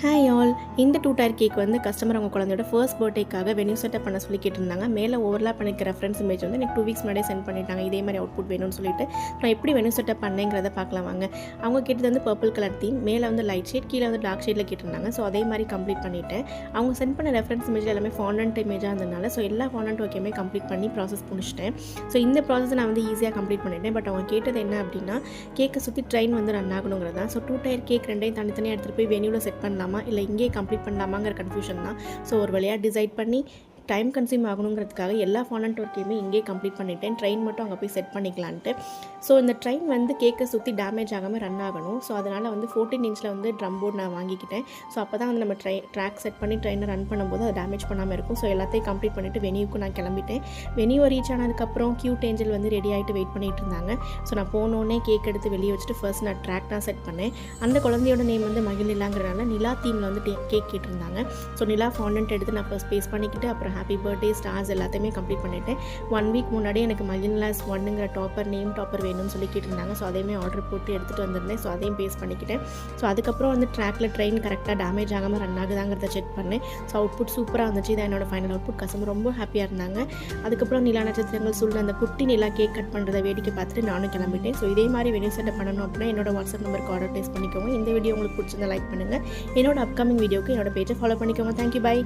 Hi all. இந்த 2 tyre cake வந்து customer அவங்க குழந்தையோட ஃபர்ஸ்ட் பர்த்டேக்காக வென்யூ செட்டப் பண்ண சொல்லி கேட்டிருந்தாங்க. மேலே ஓவர்லாப் பண்ணிக்கிற ரெஃபரன்ஸ் இமேஜ் வந்து எனக்கு 2 வீக்ஸ் முன்னாடியே சென்ட் பண்ணிட்டாங்க. இதே மாதிரி அவுட்புட் வேணும்னு சொல்லிட்டு நான் எப்படி வென்யூ செட்டப் பண்ணேங்கிறத பார்க்கலாம் வாங்க. அவங்க கேட்டது வந்து பர்பிள் கலர் தீம், மேலே வந்து லைட் ஷேட், கீழே வந்து டார்க் ஷேடில் கேட்டிருந்தாங்க. ஸோ அதே மாதிரி கம்ப்ளீட் பண்ணிவிட்டேன். அவங்க சென்ட் பண்ண ரெஃபரன்ஸ் இமேஜில் எல்லாமே ஃபாண்டன்ட் இமேஜாக இருந்ததுனால ஸோ எல்லா ஃபாண்டன்ட் ஓகேமே கம்ப்ளீட் பண்ணி ப்ராசஸ் முடிச்சிட்டேன். ஸோ இந்த ப்ராசஸ் நான் வந்து ஈஸியாக கம்ப்ளீட் பண்ணிட்டேன். பட் அவங்க கேட்டது என்ன அப்படின்னா கேக்கை சுற்றி ட்ரெயின் வந்து ரன் ஆகணுங்கிறது தான். ஸோ 2 டயர் கேக் ரெண்டையும் தனித்தனியாக எடுத்துகிட்டு போய் வென்யூவில் செட் பண்ணலாமா இல்லை இங்கே கம்ப்ளீட் பண்ணலாமாங்கிற கன்ஃபியூஷன் தான். ஸோ ஒரு வழியாக டிசைட் பண்ணி டைம் கன்சியூம் ஆகணுங்கிறதுக்காக எல்லா ஃபாண்டன்ட் ஒர்க்கையுமே இங்கே கம்ப்ளீட் பண்ணிட்டேன். ட்ரெயின் மட்டும் அங்கே போய் செட் பண்ணிக்கலான்ட்டு. ஸோ இந்த ட்ரெயின் வந்து கேக்கை சுற்றி டேமேஜ் ஆகாமல் ரன் ஆகணும். ஸோ அதனால் வந்து 14 இன்ச்சில் வந்து ட்ரம் போர்டு நான் வாங்கிக்கிட்டேன். ஸோ அப்போ தான் வந்து நம்ம ட்ராக் செட் பண்ணி ட்ரெயினை ரன் பண்ணும்போது அது டேமேஜ் பண்ணாமல் இருக்கும். ஸோ எல்லாத்தையும் கம்ப்ளீட் பண்ணிவிட்டு வென்யூக்கு நான் கிளம்பிட்டேன். வென்யூ ரீச் ஆனதுக்கப்புறம் கியூட் ஏஞ்சல் வந்து ரெடி ஆகிட்டு வெயிட் பண்ணிகிட்டு இருந்தாங்க. ஸோ நான் போனோடனே கேக் எடுத்து வெளியே வச்சுட்டு ஃபர்ஸ்ட் நான் ட்ராக் தான் செட் பண்ணேன். அந்த குழந்தையோட நேம் வந்து மகிழிலாங்கிறனால நிலா தீமில் வந்து கேக் கேட்டிருந்தாங்க. ஸோ நிலா ஃபாண்டன்ட் எடுத்து நான் ஃபர்ஸ்ட் பேஸ்ட் பண்ணிக்கிட்டு அப்புறம் ஹாப்பி பர்த்டே ஸ்டார்ஸ் எல்லாத்தையுமே கம்ப்ளீட் பண்ணிவிட்டேன். 1 வீக் முன்னாடியே எனக்கு மகிழ்லாஸ் 1ங்கிற டாப்பர் நேம் டாப்பர் வேணும்னு சொல்லி கேட்டிருந்தாங்க. ஸோ அதையுமே ஆர்டர் போட்டு எடுத்துகிட்டு வந்திருந்தேன். ஸோ அதையும் பேஸ்ட் பண்ணிக்கிட்டேன். ஸோ அதுக்கப்புறம் வந்து ட்ராக்கில் ட்ரெயின் கரெக்டாக டேமேஜ் ஆகாமல் ரன் ஆகுதாங்கிறத செக் பண்ணேன். ஸோ அவுட்புட் சூப்பராக இருந்துச்சு. இதான் என்னோட ஃபைனல் அவுட்புட். கஸ்டமர் ரொம்ப ஹாப்பியாக இருந்தாங்க. அதுக்கப்புறம் நிலா நட்சத்திரங்கள் சொல்ல அந்த குட்டி நிலா கேக் கட் பண்ணுறதை வேடிக்கை பார்த்துட்டு நானும் கிளம்பிட்டேன். ஸோ இதே மாதிரி வென்யூ செட்டப் பண்ணணும் அப்படின்னா என்னோட வாட்ஸ்அப் நம்பருக்கு ஆர்டர் ப்ளேஸ் பண்ணிக்கோங்க. இந்த வீடியோ உங்களுக்கு பிடிச்சிருந்தா லைக் பண்ணுங்கள். என்னோட அப்கமிங் வீடியோக்கு என்னோட பேஜை ஃபாலோ பண்ணிக்கோங்க. Thank you, by.